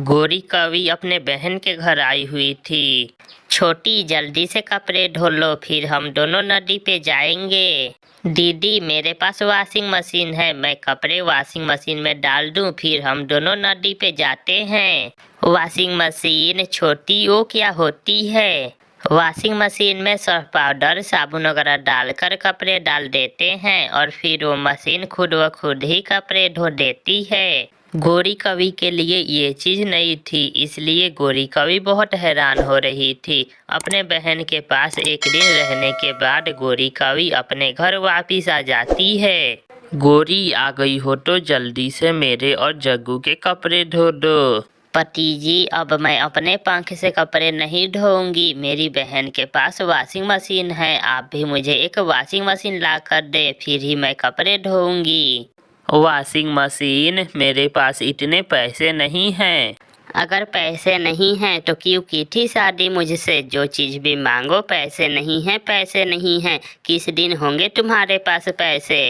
गोरी कवि अपने बहन के घर आई हुई थी। छोटी, जल्दी से कपड़े धो लो, फिर हम दोनों नदी पे जाएंगे। दीदी, मेरे पास वॉशिंग मशीन है, मैं कपड़े वॉशिंग मशीन में डाल दूं, फिर हम दोनों नदी पे जाते हैं। Washing machine? छोटी, वो क्या होती है? वॉशिंग मशीन में सर्फ पाउडर, साबुन वगैरह डालकर कपड़े डाल देते हैं और फिर वो मशीन खुद व खुद ही कपड़े धो देती है। गोरी कवि के लिए ये चीज नई थी, इसलिए गोरी कवि बहुत हैरान हो रही थी। अपने बहन के पास एक दिन रहने के बाद गोरी कवि अपने घर वापिस आ जाती है। गोरी, आ गई हो तो जल्दी से मेरे और जग्गू के कपड़े धो दो। पति जी, अब मैं अपने पंख से कपड़े नहीं धोऊंगी, मेरी बहन के पास वॉशिंग मशीन है। आप भी मुझे एक वॉशिंग मशीन ला कर दे, फिर ही मैं कपड़े धोऊंगी। Washing machine? मेरे पास इतने पैसे नहीं हैं। अगर पैसे नहीं हैं तो क्यों की थी शादी मुझसे? जो चीज भी मांगो, पैसे नहीं हैं, पैसे नहीं हैं। किस दिन होंगे तुम्हारे पास पैसे?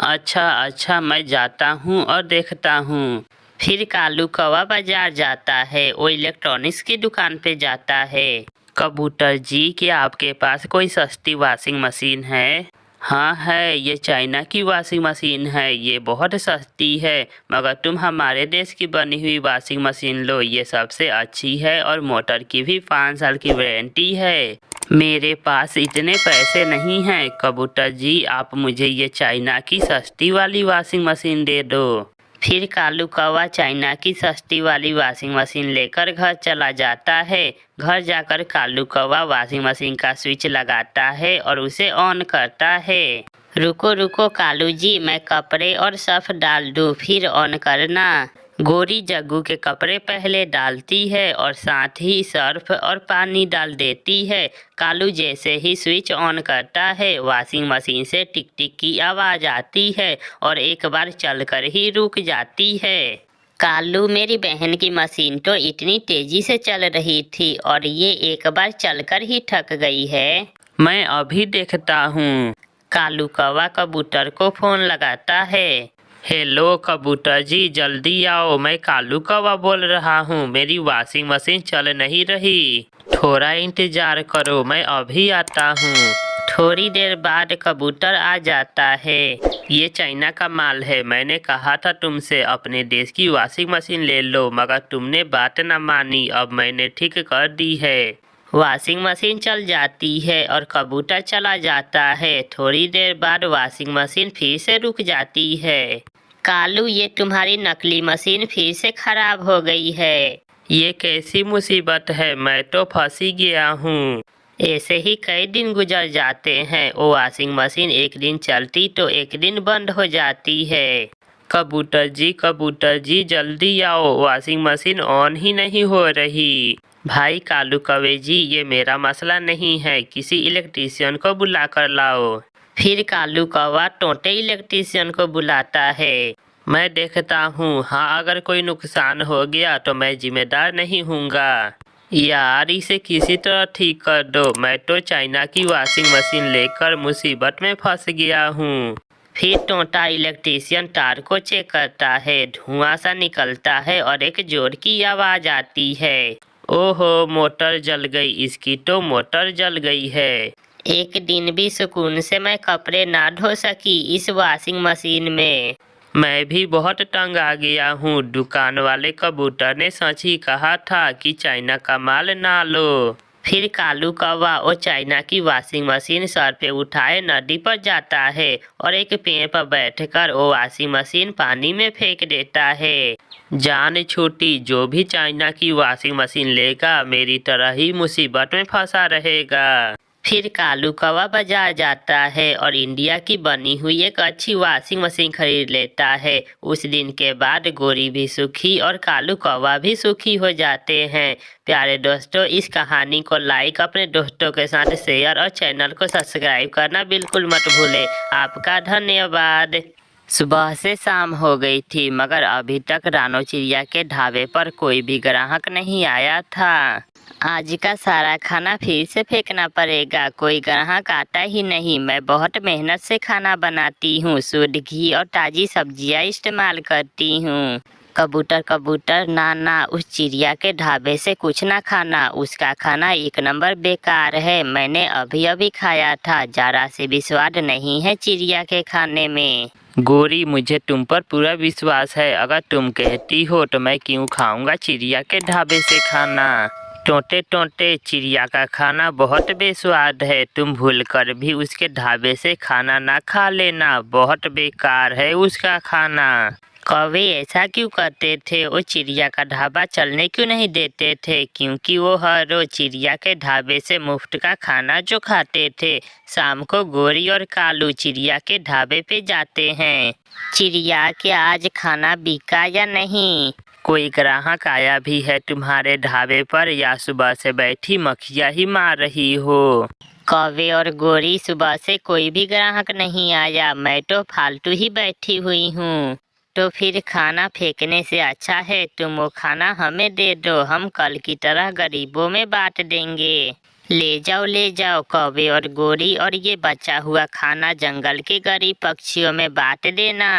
अच्छा, मैं जाता हूँ और देखता हूँ। फिर कालू कौवा बाजार जाता है। वो इलेक्ट्रॉनिक्स की दुकान पे जाता है। कबूतर जी, क्या आपके पास कोई सस्ती वॉशिंग मशीन है? हाँ है, ये चाइना की वॉशिंग मशीन है, ये बहुत सस्ती है, मगर तुम हमारे देश की बनी हुई वॉशिंग मशीन लो, ये सबसे अच्छी है और मोटर की भी 5 साल की वारंटी है। मेरे पास इतने पैसे नहीं हैं। कबूतर जी, आप मुझे ये चाइना की सस्ती वाली वॉशिंग मशीन दे दो। फिर कालू कौवा चाइना की सस्ती वाली वॉशिंग मशीन लेकर घर चला जाता है। घर जाकर कालू कौवा वॉशिंग मशीन का स्विच लगाता है और उसे ऑन करता है। रुको कालू जी, मैं कपड़े और सर्फ डाल दूं, फिर ऑन करना। गोरी जग्गू के कपड़े पहले डालती है और साथ ही सर्फ और पानी डाल देती है। कालू जैसे ही स्विच ऑन करता है, वॉशिंग मशीन से टिक टिक की आवाज आती है और एक बार चलकर ही रुक जाती है। कालू, मेरी बहन की मशीन तो इतनी तेजी से चल रही थी और ये एक बार चलकर ही थक गई है। मैं अभी देखता हूँ। कालू कौवा कबूतर को फोन लगाता है। हेलो कबूतर जी, जल्दी आओ, मैं कालू कौवा बोल रहा हूँ, मेरी वॉशिंग मशीन चल नहीं रही। थोड़ा इंतजार करो, मैं अभी आता हूँ। थोड़ी देर बाद कबूतर आ जाता है। ये चाइना का माल है, मैंने कहा था तुमसे अपने देश की वॉशिंग मशीन ले लो, मगर तुमने बात न मानी, अब मैंने ठीक कर दी है। वॉशिंग मशीन चल जाती है और कबूतर चला जाता है। थोड़ी देर बाद वॉशिंग मशीन फिर से रुक जाती है। कालू, ये तुम्हारी नकली मशीन फिर से खराब हो गई है। ये कैसी मुसीबत है, मैं तो फंसी गया हूँ। ऐसे ही कई दिन गुजर जाते हैं। वो वॉशिंग मशीन एक दिन चलती तो एक दिन बंद हो जाती है। कबूतर जी जल्दी आओ, वॉशिंग मशीन ऑन ही नहीं हो रही। भाई कालू कौवे जी, ये मेरा मसला नहीं है, किसी इलेक्ट्रीशियन को बुला कर लाओ। फिर कालू कौवा टोंटे इलेक्ट्रीशियन को बुलाता है। मैं देखता हूँ, हाँ अगर कोई नुकसान हो गया तो मैं जिम्मेदार नहीं हूँगा। यार, इसे किसी तरह ठीक कर दो, मैं तो चाइना की वॉशिंग मशीन लेकर मुसीबत में फंस गया हूँ। फिर टोंटा इलेक्ट्रीशियन तार को चेक करता है। धुआं सा निकलता है और एक जोर की आवाज आती है। ओहो, मोटर जल गई, इसकी तो मोटर जल गई है। एक दिन भी सुकून से मैं कपड़े ना धो सकी इस वॉशिंग मशीन में। मैं भी बहुत तंग आ गया हूँ। दुकान वाले कबूतर ने सच ही कहा था कि चाइना का माल ना लो। फिर कालू कौवा वो चाइना की वॉशिंग मशीन सर पे उठाए नदी पर जाता है और एक पेड़ पर बैठकर वो वॉशिंग मशीन पानी में फेंक देता है। जान छूटी, जो भी चाइना की वॉशिंग मशीन लेगा मेरी तरह ही मुसीबत में फंसा रहेगा। फिर कालू कौवा बाजार जाता है और इंडिया की बनी हुई एक अच्छी वॉशिंग मशीन खरीद लेता है। उस दिन के बाद गोरी भी सुखी और कालू कौवा भी सुखी हो जाते हैं। प्यारे दोस्तों, इस कहानी को लाइक, अपने दोस्तों के साथ शेयर और चैनल को सब्सक्राइब करना बिल्कुल मत भूलें। आपका धन्यवाद। सुबह से शाम हो गई थी, मगर अभी तक रानो चिड़िया के ढाबे पर कोई भी ग्राहक नहीं आया था। आज का सारा खाना फिर से फेंकना पड़ेगा, कोई ग्राहक आता ही नहीं। मैं बहुत मेहनत से खाना बनाती हूँ, शुद्ध घी और ताज़ी सब्जियाँ इस्तेमाल करती हूँ। कबूतर कबूतर ना ना, उस चिड़िया के ढाबे से कुछ ना खाना, उसका खाना एक नंबर बेकार है। मैंने अभी अभी खाया था, जरा से भी स्वाद नहीं है चिड़िया के खाने में। गोरी, मुझे तुम पर पूरा विश्वास है, अगर तुम कहती हो तो मैं क्यों खाऊंगा चिड़िया के ढाबे से खाना। टोंटे टोंटे, चिड़िया का खाना बहुत बेस्वाद है, तुम भूलकर भी उसके ढाबे से खाना ना खा लेना, बहुत बेकार है उसका खाना। कौवे ऐसा क्यों करते थे? वो चिड़िया का ढाबा चलने क्यों नहीं देते थे? क्योंकि वो हर रोज चिड़िया के ढाबे से मुफ्त का खाना जो खाते थे। शाम को गोरी और कालू चिड़िया के ढाबे पे जाते हैं। चिड़िया, क्या आज खाना बिका या नहीं? कोई ग्राहक आया भी है तुम्हारे ढाबे पर, या सुबह से बैठी मक्खियाँ ही मार रही हो? कौवे और गोरी, सुबह से कोई भी ग्राहक नहीं आया, मैं तो फालतू ही बैठी हुई हूँ। तो फिर खाना फेंकने से अच्छा है तुम वो खाना हमें दे दो, हम कल की तरह गरीबों में बांट देंगे। ले जाओ कौवे और गोरी, और ये बचा हुआ खाना जंगल के गरीब पक्षियों में बांट देना।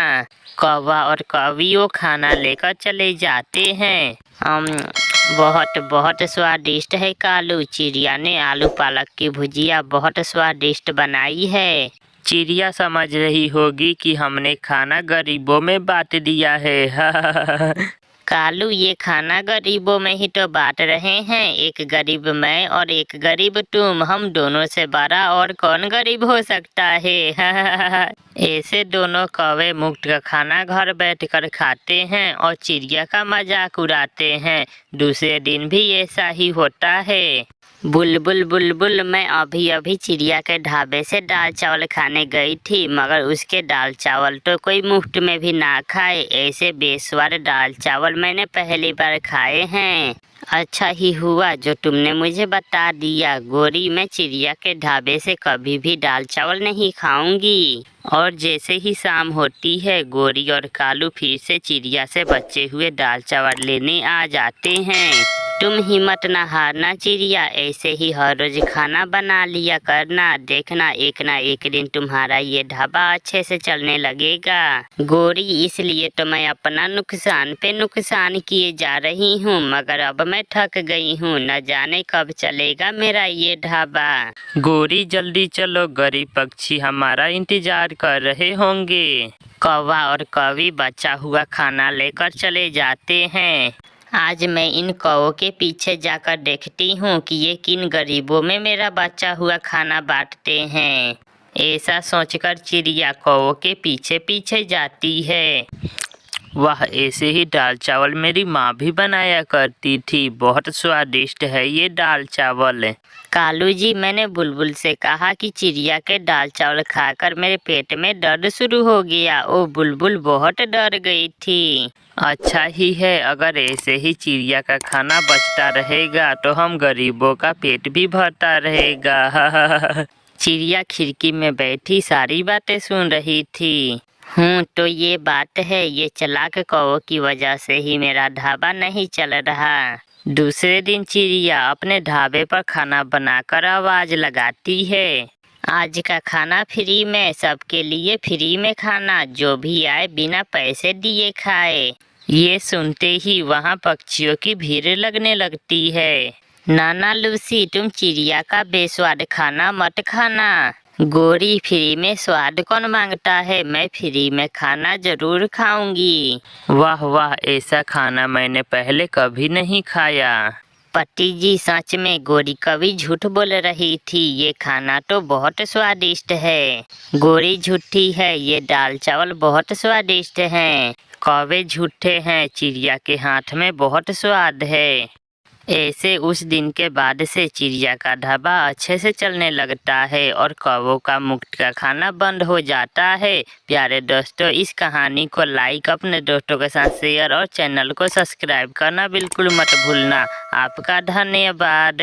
कौवा और कौवी वो खाना लेकर चले जाते हैं। बहुत बहुत स्वादिष्ट है कालू, चिड़िया ने आलू पालक की भुजिया बहुत स्वादिष्ट बनाई है। चिड़िया समझ रही होगी कि हमने खाना गरीबों में बांट दिया है। कालू, ये खाना गरीबों में ही तो बांट रहे हैं, एक गरीब मैं और एक गरीब तुम, हम दोनों से बड़ा और कौन गरीब हो सकता है। ऐसे दोनों कौवे मुफ्त का खाना घर बैठकर खाते हैं और चिड़िया का मजाक उड़ाते हैं। दूसरे दिन भी ऐसा ही होता है। बुलबुल बुलबुल, मैं अभी अभी चिड़िया के ढाबे से दाल चावल खाने गई थी, मगर उसके दाल चावल तो कोई मुफ्त में भी ना खाए, ऐसे बेस्वाद दाल चावल मैंने पहली बार खाए हैं। अच्छा ही हुआ जो तुमने मुझे बता दिया गोरी, मैं चिड़िया के ढाबे से कभी भी दाल चावल नहीं खाऊंगी। और जैसे ही शाम होती है, गोरी और कालू फिर से चिड़िया से बचे हुए दाल चावल लेने आ जाते हैं। तुम हिम्मत न हारना चिड़िया, ऐसे ही हर रोज खाना बना लिया करना, देखना एक ना एक दिन तुम्हारा ये ढाबा अच्छे से चलने लगेगा। गोरी, इसलिए तो मैं अपना नुकसान पे नुकसान किए जा रही हूँ, मगर अब मैं थक गई हूँ, न जाने कब चलेगा मेरा ये ढाबा। गोरी, जल्दी चलो, गरीब पक्षी हमारा इंतजार कर रहे होंगे। कौवा और कौवी बचा हुआ खाना लेकर चले जाते हैं। आज मैं इन कौवों के पीछे जाकर देखती हूँ कि ये किन गरीबों में मेरा बचा हुआ खाना बांटते हैं। ऐसा सोचकर चिड़िया कौवों के पीछे पीछे जाती है। वाह, ऐसे ही दाल चावल मेरी माँ भी बनाया करती थी, बहुत स्वादिष्ट है ये दाल चावल। कालू जी, मैंने बुलबुल से कहा कि चिड़िया के दाल चावल खाकर मेरे पेट में दर्द शुरू हो गया। ओ बुलबुल बहुत डर गई थी। अच्छा ही है, अगर ऐसे ही चिड़िया का खाना बचता रहेगा तो हम गरीबों का पेट भी भरता रहेगा। चिड़िया खिड़की में बैठी सारी बातें सुन रही थी। तो ये बात है, ये चालाक कौवों की वजह से ही मेरा ढाबा नहीं चल रहा। दूसरे दिन चिड़िया अपने ढाबे पर खाना बनाकर आवाज लगाती है, आज का खाना फ्री में, सबके लिए फ्री में खाना, जो भी आए बिना पैसे दिए खाए। ये सुनते ही वहाँ पक्षियों की भीड़ लगने लगती है। नाना लूसी, तुम चिड़िया का बेस्वाद खाना मत खाना। गोरी, फ्री में स्वाद कौन मांगता है, मैं फ्री में खाना जरूर खाऊंगी। वाह वाह, ऐसा खाना मैंने पहले कभी नहीं खाया। पति जी, सच में गोरी कभी झूठ बोल रही थी, ये खाना तो बहुत स्वादिष्ट है। गोरी झूठी है, ये दाल चावल बहुत स्वादिष्ट हैं। कौवे झूठे हैं, चिड़िया के हाथ में बहुत स्वाद है। ऐसे उस दिन के बाद से चिड़िया का ढाबा अच्छे से चलने लगता है और कौवों का मुफ्त का खाना बंद हो जाता है। प्यारे दोस्तों, इस कहानी को लाइक, अपने दोस्तों के साथ शेयर और चैनल को सब्सक्राइब करना बिल्कुल मत भूलना। आपका धन्यवाद।